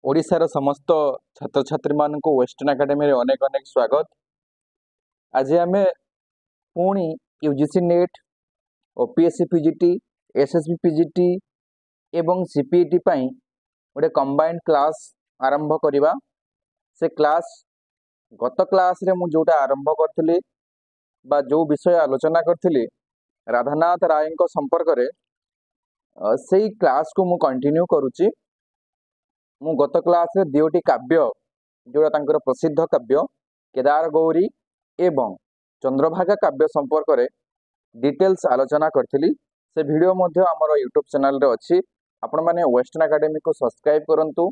ओडिशार समस्त छात्र छात्री मान वेस्टर्न एकेडमी अनेक अनेक स्वागत। आज आम पुणी UGC net OPSC PGT SSB PGT एवं सीपीईटी गोटे कंबाइंड क्लास आरंभ करवा। से क्लास गत क्लास रे मु जोटा आरंभ करी जो विषय आलोचना करी राधानाथ राय संपर्क रे से क्लास को मु कंटिन्यू करुच्ची। मु गत क्लास रे दुईटी काव्य जोड़ा तांकर प्रसिद्ध काव्य केदार गौरी एवं चंद्रभागा काव्य संपर्क रे डिटेल्स आलोचना करी। से वीडियो मध्य आमर यूट्यूब चैनल रे अच्छी। आपण मैंने वेस्टर्न एकेडमी को सब्सक्राइब करंतु,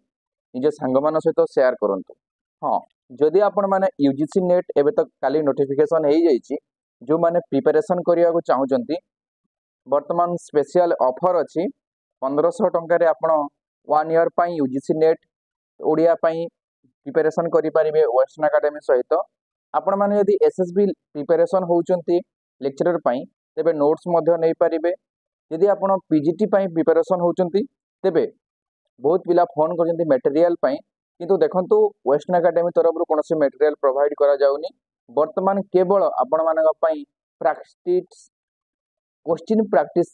निज सांग मान सहित शेयर करंतु। हाँ, जदि आपण मैंने यूजीसी नेट एबे तक काली नोटिफिकेशन हो जाइए, जो मैंने प्रिपरेशन करने को चाहूँगी वर्तमान स्पेशल ऑफर अच्छी 1500 टंका आपण 1 ईयर पाई यूजीसी नेट ओडिया पाई प्रिपरेशन करि परिबे वेस्टर्न एकेडमी सहित। आपण माने यदि एसएसबी प्रिपरेशन होउचंती लेक्चरर पाई तेबे नोट्स मध्य नै परिबे। यदि आपण पीजीटी पाई प्रिपरेशन होउचंती तेबे बहुत पिला फोन करजंती मटेरियल पाई, किंतु देखंतु वेस्टर्न एकेडमी तरफ रु कोनोसी मटेरियल प्रोवाइड करा जाउनी। वर्तमान केवल आपण मानक पाई practice question practice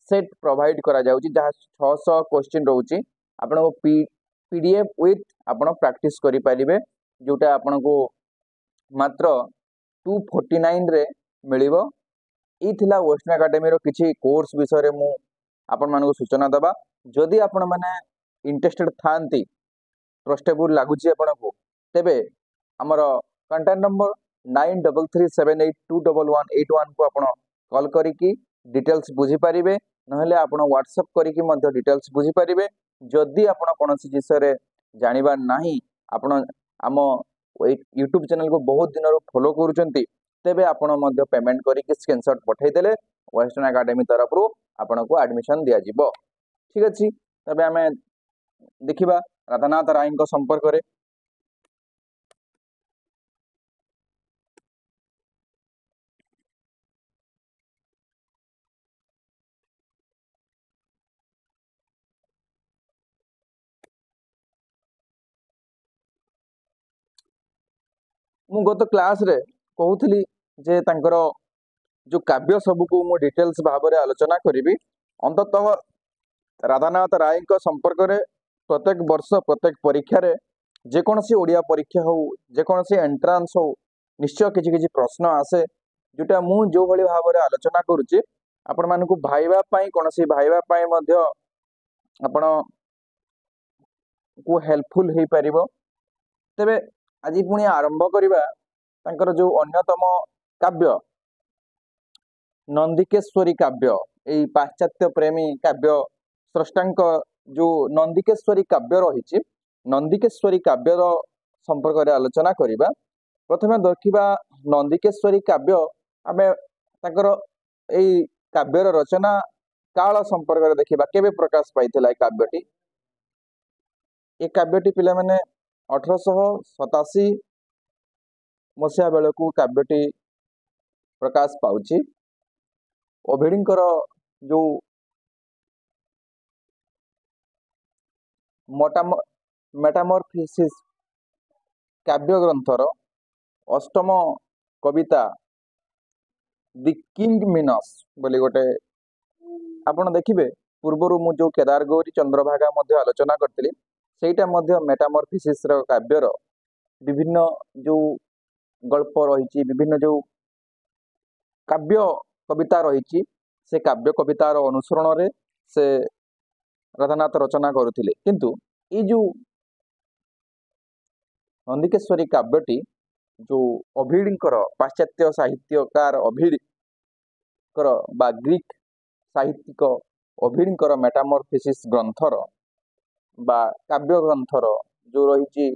set provide करा जाउची, जहाँ 600 क्वेश्चन रोची। आपण को पीडीएफ विथ आपण प्रैक्टिस करि परिबे, जोटा आपण को मात्र 249 रे मिलिबो। ई थिला वेस्टर्न एकेडमी रो किछि कोर्स विषय रे मु आपण मानको सूचना दबा। जदि आपण माने इंटरेस्टेड थांती, ट्रस्टेबल लागुची आपण को, तेबे हमर कांटेक्ट नंबर 9337821181 को आपण कॉल करिकी डिटेल्स बुझी पारिबे, नहले आपण व्हाट्सएप करिकी मध्य डिटेल्स बुझी पारिबे। जदि आपण कोनोसी विषय रे जानिबा नाही, आपण आम यूट्यूब चैनल को बहुत दिन रो फॉलो करूचंती, तेबे आपण मध्य पेमेंट करिकी स्क्रीनशॉट पठै देले वेस्टर्न एकेडमी तरफ रु आपण को एडमिशन दिया जिवो। ठीक अछि, तबे हमें देखिबा राधानाथ राय संपर्क रे। मु गत क्लास रे कहूली जे तांकर जो काव्य सब को मु डिटेल्स भाव में आलोचना करी। अंततः राधानाथ राय संपर्क रे प्रत्येक वर्ष प्रत्येक परीक्षा रे जेकोसी ओडिया परीक्षा हो, जेकोसी एंट्रांस हो, निश्चय किछि किछि प्रश्न आसे, जोटा मु जो भली भाव में आलोचना करुच्ची। आपण मानकु भाइबा पाई कोनोसी भाइबा पाई मध्य आपण को हेल्पफुल हेई परिबो। तेबे आज पुणी आरंभ करिबा तांकर जो अन्यतम काव्य नंदिकेश्वरी काव्य, एई पाश्चात्य प्रेमी काव्य स्रष्टांक जो नंदिकेश्वरी काव्य रही, नंदिकेश्वरी काव्यर संपर्क रे आलोचना करिबा। प्रथमे देखिबा नंदिकेश्वरी काव्य, आमे तांकर एई काव्यर रचना काल संपर्क रे देखिबा, केबे प्रकाश पाइथिला ए काव्यटी। ए काव्यटी पिला माने 1887 मसीहा बेलू काव्यटी प्रकाश पाउची। ओभिडींकर जो मेटामॉर्फोसिस काव्य ग्रंथर अष्टम कविता दि किंग मिनस बोली गोटे आपण देखिबे। पूर्वरु मु जो केदार गौरी चंद्रभागा मध्य आलोचना करथिली, सेटा मध्य मेटामॉर्फोसिस रो काव्यर विभिन्न जो गल्प रही, विभिन्न जो काव्य कविता रही, से काव्य कवितार अनुसरण रे से राधानाथ रचना करुथिले। किंतु ये जो नंदिकेश्वरी काव्यटी जो अभिडींकर पाश्चात्य साहित्यकार अभिडीकर बा ग्रीक साहित्यिक अभिडींकर मेटामॉर्फोसिस ग्रंथर बा काव्य ग्रंथर जो रही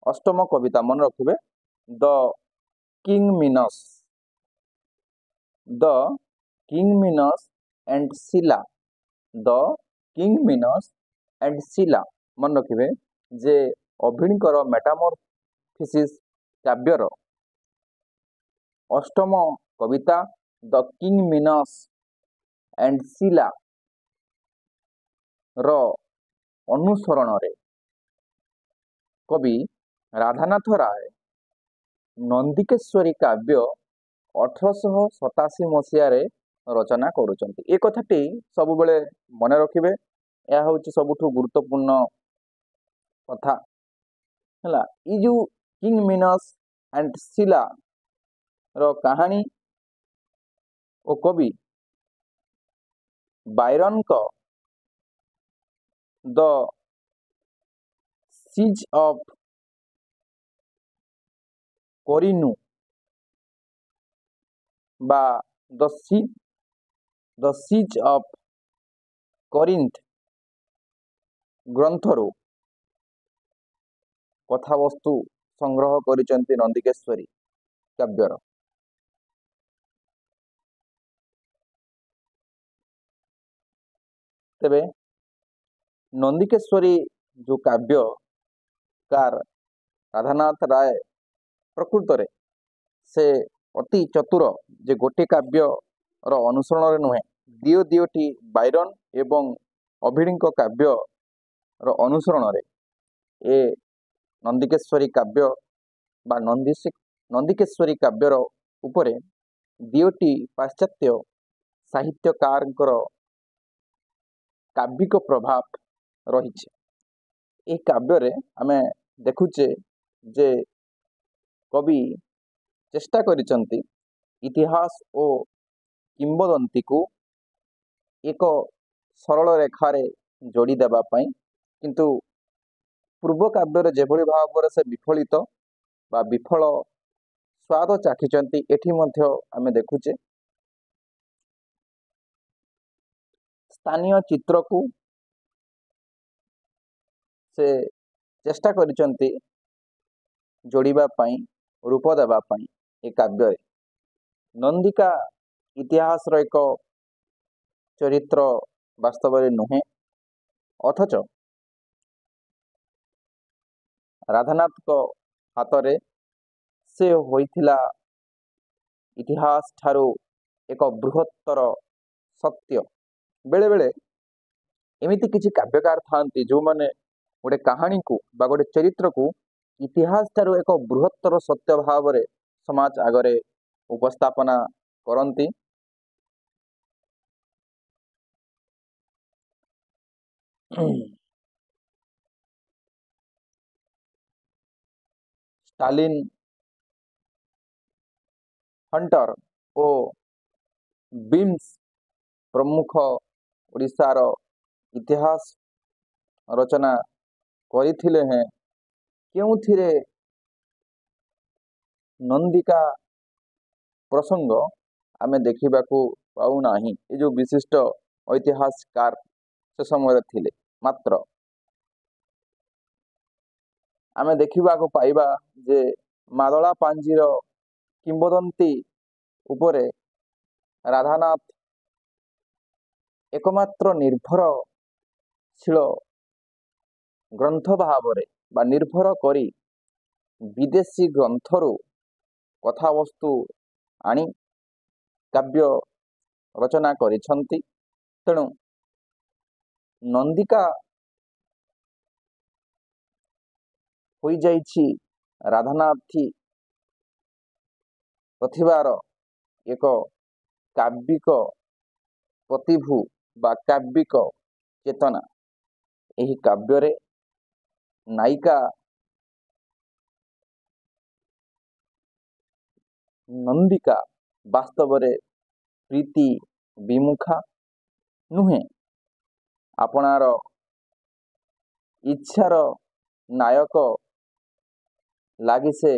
अष्टम कविता मन रखिबे, the King Minos, the King Minos and Scylla, the King Minos and Scylla मन रखिबे जे अभिडींकर मेटामॉर्फोसिस काव्यर अष्टम कविता the King Minos and Scylla रो अनुसरण रे कवि राधानाथ राय नंदिकेश्वरी काव्य 1887 मसीह रचना करुचंती। ए कथाटी सब बेले मन रखिबे, यह हूँ सबुठ गुरुत्वपूर्ण कथा है। ये जो किंग मिनस एंड शिला रो कहानी और कवि बायरन को द सीज ऑफ कोरिनु बा द सीज ऑफ कोरिंथ ग्रंथरु कथावस्तु संग्रह करिसेंती नंदिकेश्वरी काव्यर। तेबे नंदिकेश्वरी जो काव्य कार राधानाथ राय प्रकृत रे से अति चतुर, जे गोटे काव्य रो अनुसरण नुहे दियोटी बायरन एवं अभिड़ी काव्य रो अनुसरण रे ए नंदिकेश्वरी काव्य बा नंदिकेश्वरी काव्यर उपरे दियोटी पाश्चात्य साहित्यकार काव्यिक प्रभाव रही। ए काव्य रे आमे देखुचे जे कवि चेष्टा करिसंती इतिहास और किंबदंती को एक सरल रेखारे जोड़ी देबा पई, किंतु पूर्व काव्य जेभली भाव से विफलित बा विफल स्वाद चाखिचंती एठी मध्य आमे देखुचे। स्थानीय चित्र को से चेष्टा करिसंती जोड़िबा पई, रूप देबा पई। ए काव्य नंदिका इतिहास रो एक चरित्र वास्तव में नुहे, अथच राधानाथ को हाथ रे से होइथिला इतिहास ठारू एक बृहत्तर सत्य। बेले बेले एमिति किछि काव्यकार थांती जो माने गोटे कहानी को बा गोटे चरित्र को इतिहास ठारू एक बृहत्तर सत्य भाव रे समाज आगरे उपस्थापना करती। स्टालिन, हंटर और बीम्स प्रमुख ओडिशार इतिहास रचना करथिले हैं। केउथिरे नंदिका प्रसंग आमे देखा पाऊना। ये जो विशिष्ट ऐतिहासिकार से समय थिले, मात्र आमे देखा पाइबा जे मादला पांजीर किंबदंती उपरे राधानाथ एकमात्र निर्भरशील ग्रंथ भाव बा निर्भर करी विदेशी ग्रंथरु कथावस्तु आनी काव्य रचना करिसंती। तेणु नंदिका होई जाइछि राधानाथी प्रतिभार एक काव्यिक प्रतिभू बा काव्यिक चेतना। एही काव्य रे नायिका नंदिका वास्तव रे प्रीति विमुखा नुहे, आपणार इच्छार नायक लागी से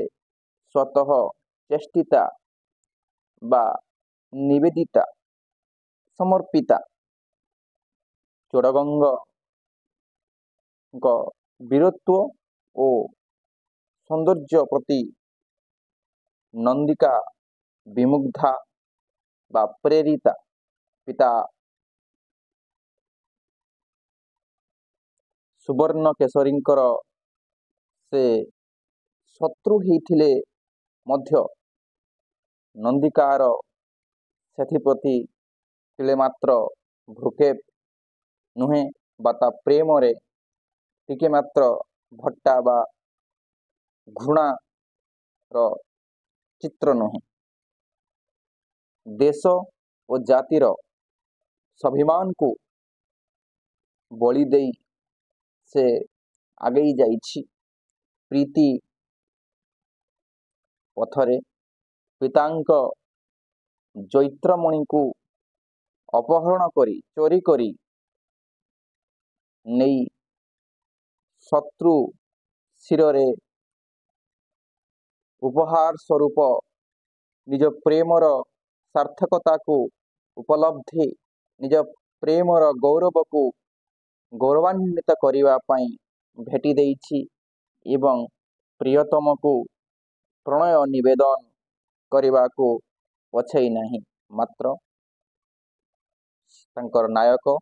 स्वतः चेष्टिता बा निवेदिता समर्पिता। चोड़गंग वीरत्व और सौंदर्य प्रति नंदिका विमुग्धा बा प्रेरिता। पिता सुवर्ण केशरींकर से शत्रु होइथिले मध्य नंदिकार सेथिप्रति तिले मात्र भ्रुकेप नुहे बा ता प्रेम रे टिके मात्र भट्टा बा ଘୃଣାର ଚିତ୍ର ନୁହେଁ। ଦେଶ ଓ ଜାତିର ସ୍ୱାଭିମାନକୁ ବଳି ଦେଇ ସେ ଆଗେଇ ଯାଇଛି ପ୍ରୀତି ପଥରେ। ପିତାଙ୍କ ଜୈତ୍ରମଣିକୁ ଅପହରଣ କରି ଚୋରି କରି ନେଇ ଶତ୍ରୁ ଶିରରେ ଉପହାର ସ୍ୱରୂପ ନିଜ ପ୍ରେମର ସାର୍ଥକତାକୁ ଉପଲବ୍ଧି, ନିଜ ପ୍ରେମର ଗୌରବକୁ ଗୌରବାନ୍ୱିତ କରିବା ପାଇଁ ଭେଟି ଦେଇଛି ଏବଂ ପ୍ରିୟତମକୁ ପ୍ରଣୟ ନିବେଦନ କରିବାକୁ ପଛେଇ ନାହିଁ। ମାତ୍ର ତାଙ୍କର ନାୟକ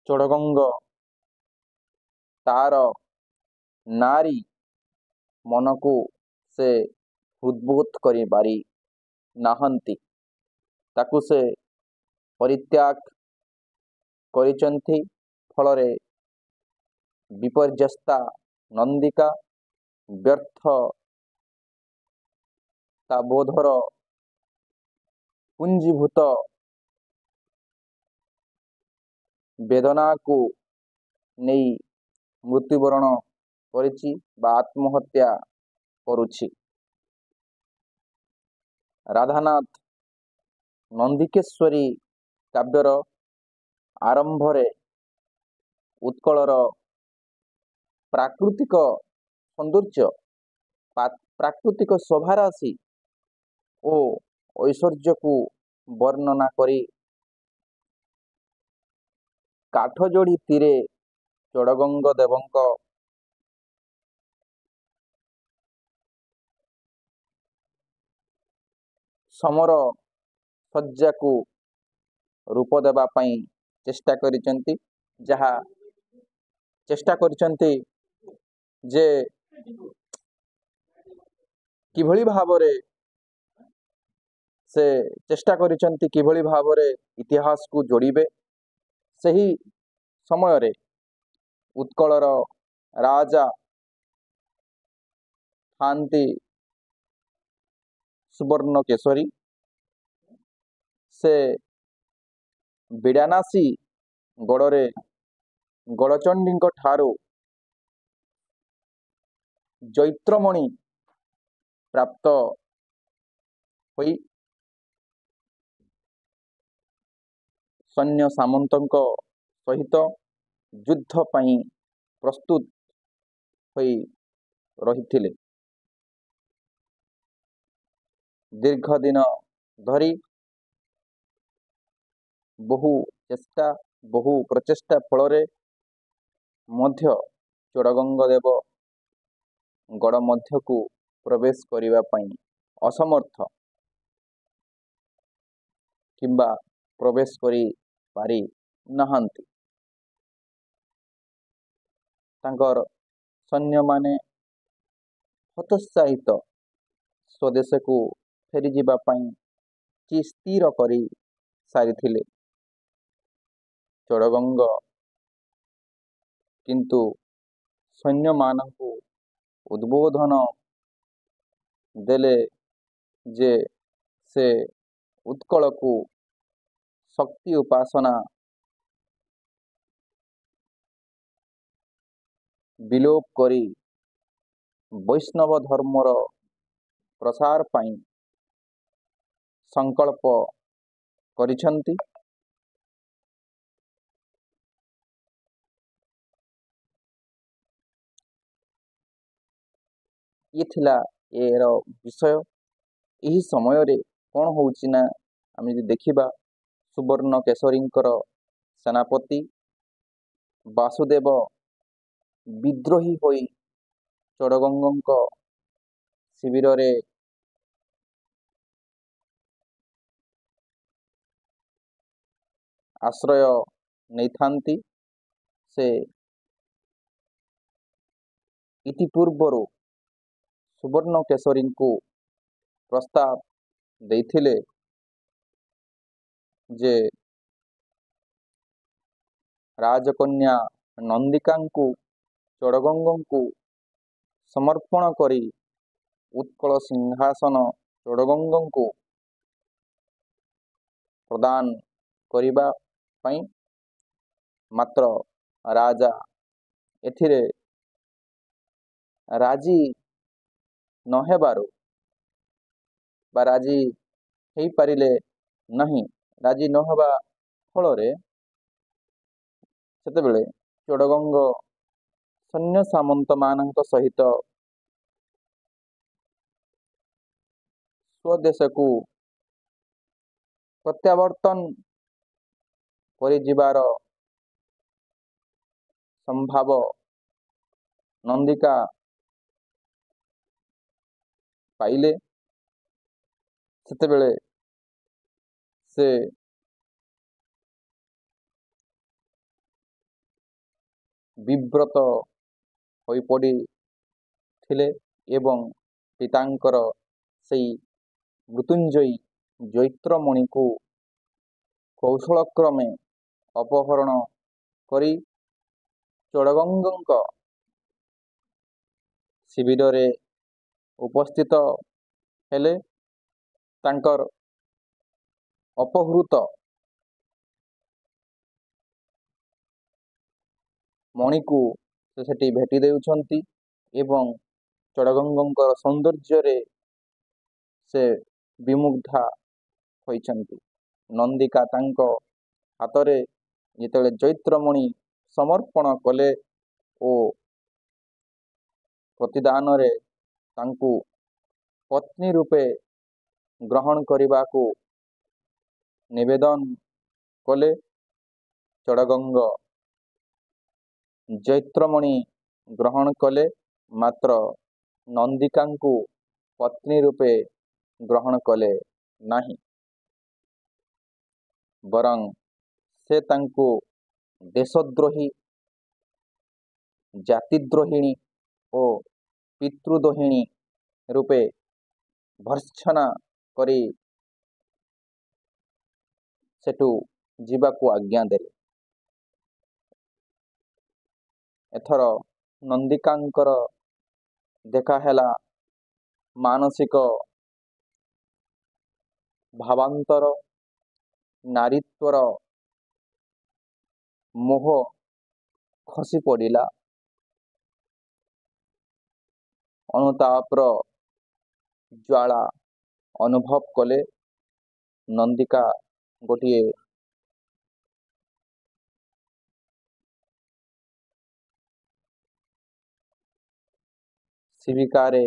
ଚୋଡ଼ଗଙ୍ଗ ତାର ନାରୀ ମନକୁ ସେ ହୃଦ୍ବୋଧ କରିପାରି ନାହାନ୍ତି। ତାକୁ ସେ ପରିତ୍ୟାଗ କରିଛନ୍ତି। ଫଳରେ ବିପର୍ଯ୍ୟସ୍ତା ନନ୍ଦିକା ବ୍ୟର୍ଥ ତା ବୋଧର ପୁଞ୍ଜୀଭୂତ ବେଦନାକୁ ନେଇ ମୃତ୍ୟୁବରଣ କରିଛି ବା ଆତ୍ମହତ୍ୟା କରୁଛି। ରାଧାନାଥ ନନ୍ଦିକେଶ୍ୱରୀ କାବ୍ୟର ଆରମ୍ଭରେ ଉତ୍କଳର ପ୍ରାକୃତିକ ସୌନ୍ଦର୍ଯ୍ୟ, ପ୍ରାକୃତିକ ଶୋଭାରାଶି ଓ ଐଶ୍ୱର୍ଯ୍ୟକୁ ବର୍ଣ୍ଣନା କରି କାଠଯୋଡ଼ି ତୀରେ ଚୋଡ଼ଗଙ୍ଗ ଦେବଙ୍କ ସମର ଶଯ୍ୟାକୁ ରୂପ ଦେବା ପାଇଁ ଚେଷ୍ଟା କରିଛନ୍ତି। ଯାହା ଚେଷ୍ଟା କରିଛନ୍ତି ଯେ କିଭଳି ଭାବରେ ସେ ଚେଷ୍ଟା କରିଛନ୍ତି କିଭଳି ଭାବରେ ଇତିହାସକୁ ଯୋଡ଼ିବେ। ସେହି ସମୟରେ ଉତ୍କଳର ରାଜା ଥାନ୍ତି ସୁବର୍ଣ୍ଣକେଶରୀ। ସେ ବିଡ଼ାନାସୀ ଗଡ଼ରେ ଗଡ଼ଚଣ୍ଡୀଙ୍କ ଠାରୁ ଜୈତ୍ରମଣି ପ୍ରାପ୍ତ ହୋଇ ସୈନ୍ୟ ସାମନ୍ତଙ୍କ ସହିତ ଯୁଦ୍ଧ ପାଇଁ ପ୍ରସ୍ତୁତ ହୋଇ ରହିଥିଲେ। ଦୀର୍ଘ ଦିନ ଧରି ବହୁ ପ୍ରଚେଷ୍ଟା ଫଳରେ ମଧ୍ୟ ଚୋଡ଼ଗଙ୍ଗ ଦେବ ଗଡ଼ ମଧ୍ୟକୁ ପ୍ରବେଶ କରିବା ପାଇଁ ଅସମର୍ଥ କିମ୍ବା ପ୍ରବେଶ କରି ପାରି ନାହାନ୍ତି। ତାଙ୍କର ସୈନ୍ୟମାନେ ହତୋତ୍ସାହିତ ସ୍ୱଦେଶକୁ ଫେରିଯିବା ପାଇଁ ସ୍ଥିର କରି ସାରିଥିଲେ। ଚୋଡ଼ଗଙ୍ଗ କିନ୍ତୁ ସୈନ୍ୟମାନଙ୍କୁ ଉଦ୍ବୋଧନ ଦେଲେ ଯେ ସେ ଉତ୍କଳକୁ ଶକ୍ତି ଉପାସନା ବିଲୋପ କରି ବୈଷ୍ଣବ ଧର୍ମର ପ୍ରସାର ପାଇଁ ସଂକଳ୍ପ କରିଛନ୍ତି। ଇଏ ଥିଲା ଏର ବିଷୟ। ଏହି ସମୟରେ କ'ଣ ହେଉଛି ନା, ଆମେ ଯଦି ଦେଖିବା ସୁବର୍ଣ୍ଣକେଶରୀଙ୍କର ସେନାପତି ବାସୁଦେବ ବିଦ୍ରୋହୀ ହୋଇ ଚୋଡ଼ଗଙ୍ଗଙ୍କ ଶିବିରରେ ଆଶ୍ରୟ ନେଇଥାନ୍ତି। ସେ ଇତିପୂର୍ବରୁ ସୁବର୍ଣ୍ଣକେଶରୀଙ୍କୁ ପ୍ରସ୍ତାବ ଦେଇଥିଲେ ଯେ ରାଜକନ୍ୟା ନନ୍ଦିକାଙ୍କୁ ଚୋଡ଼ଗଙ୍ଗଙ୍କୁ ସମର୍ପଣ କରି ଉତ୍କଳ ସିଂହାସନ ଚୋଡ଼ଗଙ୍ଗଙ୍କୁ ପ୍ରଦାନ କରିବା ପାଇଁ ମାତ୍ର ରାଜା ଏଥିରେ ରାଜି ନ ହେବାରୁ ବା ରାଜି ହେଇପାରିଲେ ନାହିଁ। ରାଜି ନ ହେବା ଫଳରେ ସେତେବେଳେ ଚୋଡ଼ଗଙ୍ଗ ସୈନ୍ୟ ସାମନ୍ତମାନଙ୍କ ସହିତ ସ୍ୱଦେଶକୁ ପ୍ରତ୍ୟାବର୍ତ୍ତନ କରିଯିବାର ସମ୍ଭାବ ନନ୍ଦିକା ପାଇଲେ। ସେତେବେଳେ ସେ ବିବ୍ରତ ହୋଇପଡ଼ିଥିଲେ ଏବଂ ପିତାଙ୍କର ସେଇ ମୃତ୍ୟୁଞ୍ଜୟୀ ଜୈତ୍ରମଣିକୁ କୌଶଳକ୍ରମେ ଅପହରଣ କରି ଚୋଡ଼ଗଙ୍ଗଙ୍କ ଶିବିରରେ ଉପସ୍ଥିତ ହେଲେ। ତାଙ୍କର ଅପହୃତ ମଣିକୁ ସେ ସେଠି ଭେଟି ଦେଉଛନ୍ତି ଏବଂ ଚୋଡ଼ଗଙ୍ଗଙ୍କର ସୌନ୍ଦର୍ଯ୍ୟରେ ସେ ବିମୁଗ୍ଧା ହୋଇଛନ୍ତି। ନନ୍ଦିକା ତାଙ୍କ ହାତରେ ଯେତେବେଳେ ଜୈତ୍ରମଣି ସମର୍ପଣ କଲେ ଓ ପ୍ରତିଦାନରେ ତାଙ୍କୁ ପତ୍ନୀ ରୂପେ ଗ୍ରହଣ କରିବାକୁ ନିବେଦନ କଲେ, ଚୋଡ଼ଗଙ୍ଗ ଜୈତ୍ରମଣି ଗ୍ରହଣ କଲେ, ମାତ୍ର ନନ୍ଦିକାଙ୍କୁ ପତ୍ନୀ ରୂପେ ଗ୍ରହଣ କଲେ ନାହିଁ। ବରଂ ସେ ତାଙ୍କୁ ଦେଶଦ୍ରୋହୀ, ଜାତିଦ୍ରୋହିଣୀ ଓ ପିତୃଦ୍ରୋହିଣୀ ରୂପେ ଭର୍ତ୍ସନା କରି ସେଠୁ ଯିବାକୁ ଆଜ୍ଞା ଦେଲେ। ଏଥର ନନ୍ଦିକାଙ୍କର ଦେଖା ହେଲା ମାନସିକ ଭାବାନ୍ତର, ନାରୀତ୍ୱର ମୋହ ଖସି ପଡ଼ିଲା। ଅନୁତାପର ଜ୍ୱାଳା ଅନୁଭବ କଲେ। ନନ୍ଦିକା ଗୋଟିଏ ଶିବିକାରେ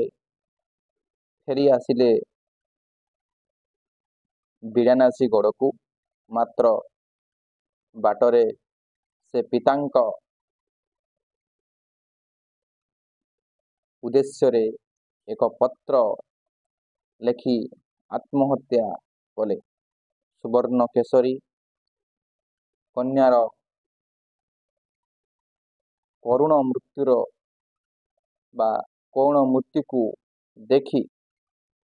ଫେରି ଆସିଲେ ବିଡ଼ାନାସୀ ଗଡ଼କୁ। ମାତ୍ର ବାଟରେ ସେ ପିତାଙ୍କ ଉଦ୍ଦେଶ୍ୟରେ ଏକ ପତ୍ର ଲେଖି ଆତ୍ମହତ୍ୟା କଲେ। ସୁବର୍ଣ୍ଣକେଶରୀ କନ୍ୟାର କରୁଣ ମୃତ୍ୟୁର ବା କରୁଣ ମୃତ୍ୟୁକୁ ଦେଖି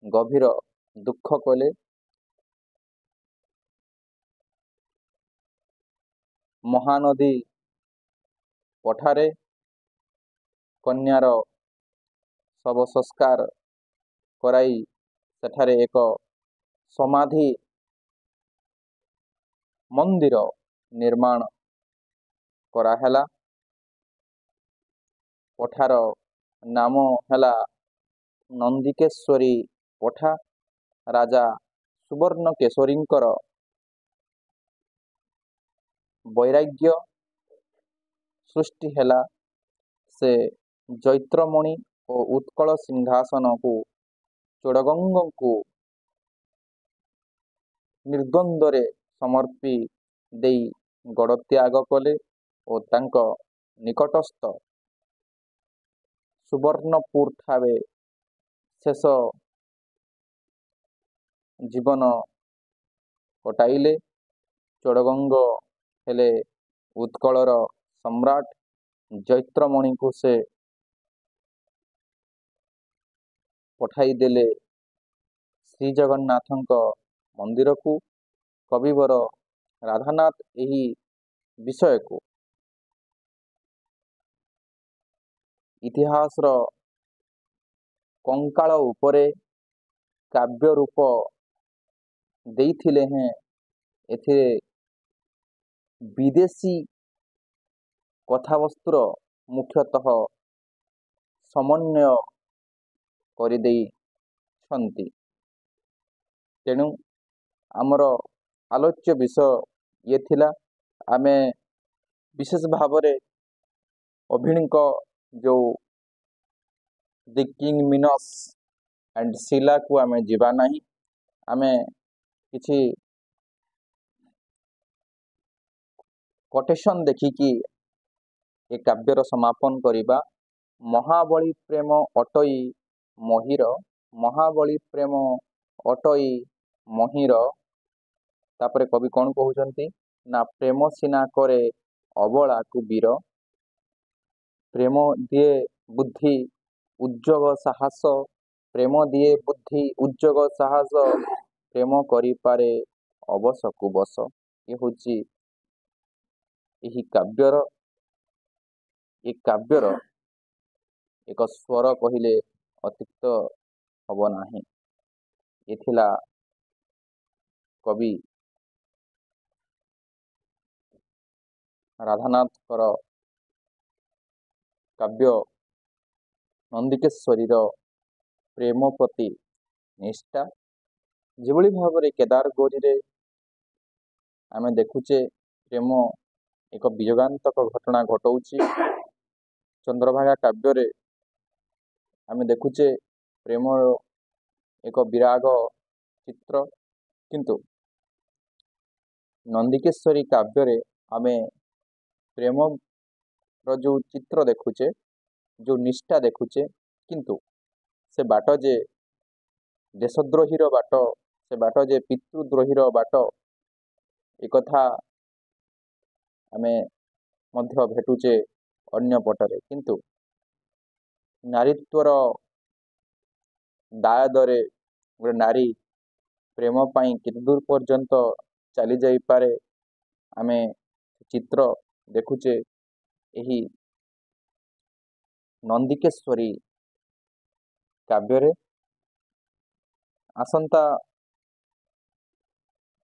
ଗଭୀର ଦୁଃଖ କଲେ। ମହାନଦୀ ପଠାରେ କନ୍ୟାର ଶବ ସଂସ୍କାର କରାଇ ସେଠାରେ ଏକ ସମାଧି ମନ୍ଦିର ନିର୍ମାଣ କରାହେଲା। ପଠାର ନାମ ହେଲା ନନ୍ଦିକେଶ୍ୱରୀ ପଠା। ରାଜା ସୁବର୍ଣ୍ଣକେଶରୀଙ୍କର ବୈରାଗ୍ୟ ସୃଷ୍ଟି ହେଲା। ସେ ଜୈତ୍ରମଣି ଓ ଉତ୍କଳ ସିଂହାସନକୁ ଚୋଡ଼ଗଙ୍ଗଙ୍କୁ ନିର୍ଦ୍ୱନ୍ଦ୍ୱରେ ସମର୍ପି ଦେଇ ଗଡ଼ ତ୍ୟାଗ କଲେ ଓ ତାଙ୍କ ନିକଟସ୍ଥ ସୁବର୍ଣ୍ଣପୁର ଠାରେ ଶେଷ ଜୀବନ କଟାଇଲେ। ଚୋଡ଼ଗଙ୍ଗ ହେଲେ ଉତ୍କଳର ସମ୍ରାଟ। ଜୈତ୍ରମଣିକୁ ସେ ପଠାଇଦେଲେ ଶ୍ରୀଜଗନ୍ନାଥଙ୍କ ମନ୍ଦିରକୁ। କବିବର ରାଧାନାଥ ଏହି ବିଷୟକୁ ଇତିହାସର कंकाळ उपरे काव्य रूप देइथिले हैं एथिरे विदेशी कथावस्तुर मुख्यतः समन्वय କରିଦେଇଛନ୍ତି। ତେଣୁ ଆମର ଆଲୋଚ୍ୟ ବିଷୟ ଇଏ ଥିଲା। ଆମେ ବିଶେଷ ଭାବରେ ଅଭିଣୀଙ୍କ ଯେଉଁ ଦି କିଙ୍ଗ ମିନସ୍ ଆଣ୍ଡ ଶିଲାକୁ ଆମେ ଯିବା ନାହିଁ। ଆମେ କିଛି କୋଟେସନ୍ ଦେଖିକି ଏ କାବ୍ୟର ସମାପନ କରିବା। ମହାବଳୀ ପ୍ରେମ ଅଟଇ ମହିର, ମହାବଳୀ ପ୍ରେମ ଅଟଇ ମହିର। ତାପରେ କବି କ'ଣ କହୁଛନ୍ତି ନା ପ୍ରେମ ସିନା କରେ ଅବଳାକୁ ବୀର, ପ୍ରେମ ଦିଏ ବୁଦ୍ଧି ଉଦ୍ଯୋଗ ସାହସ, ପ୍ରେମ ଦିଏ ବୁଦ୍ଧି ଉଦ୍ଯୋଗ ସାହସ, ପ୍ରେମ କରିପାରେ ଅବଶକୁ ବଶ। ଏ ହେଉଛି ଏହି କାବ୍ୟର ଏକ ସ୍ୱର କହିଲେ ଅତ୍ୟୁକ୍ତ ହବ ନାହିଁ। ଏ ଥିଲା କବି ରାଧାନାଥଙ୍କର କାବ୍ୟ ନନ୍ଦିକେଶ୍ୱରୀର ପ୍ରେମ ପ୍ରତି ନିଷ୍ଠା। ଯେଭଳି ଭାବରେ କେଦାରଗୌରୀରେ ଆମେ ଦେଖୁଛେ ପ୍ରେମ ଏକ ବିଯୋଗାନ୍ତକ ଘଟଣା ଘଟଉଛି, ଚନ୍ଦ୍ରଭାଗା କାବ୍ୟରେ ଆମେ ଦେଖୁଛେ ପ୍ରେମ ଏକ ବିରାଗ ଚିତ୍ର, କିନ୍ତୁ ନନ୍ଦିକେଶ୍ୱରୀ କାବ୍ୟରେ ଆମେ ପ୍ରେମର ଯେଉଁ ଚିତ୍ର ଦେଖୁଛେ, ଯେଉଁ ନିଷ୍ଠା ଦେଖୁଛେ, କିନ୍ତୁ ସେ ବାଟ ଯେ ଦେଶଦ୍ରୋହୀର ବାଟ, ସେ ବାଟ ଯେ ପିତୃଦ୍ରୋହୀର ବାଟ, ଏକଥା ଆମେ ମଧ୍ୟ ଭେଟୁଛେ ଅନ୍ୟ ପଟରେ। କିନ୍ତୁ ନାରୀତ୍ୱର ଦାୟାଦରେ ଗୋଟେ ନାରୀ ପ୍ରେମ ପାଇଁ କେତେ ଦୂର ପର୍ଯ୍ୟନ୍ତ ଚାଲି ଯାଇପାରେ ଆମେ ଚିତ୍ର ଦେଖୁଛେ ଏହି ନନ୍ଦିକେଶ୍ୱରୀ କାବ୍ୟରେ। ଆସନ୍ତା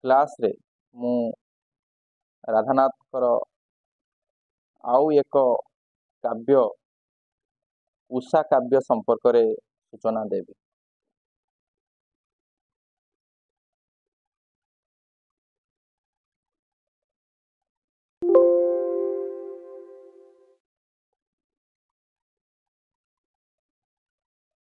କ୍ଲାସରେ ମୁଁ ରାଧାନାଥଙ୍କର ଆଉ ଏକ କାବ୍ୟ ଉଷା କାବ୍ୟ ସମ୍ପର୍କରେ ସୂଚନା ଦେବି।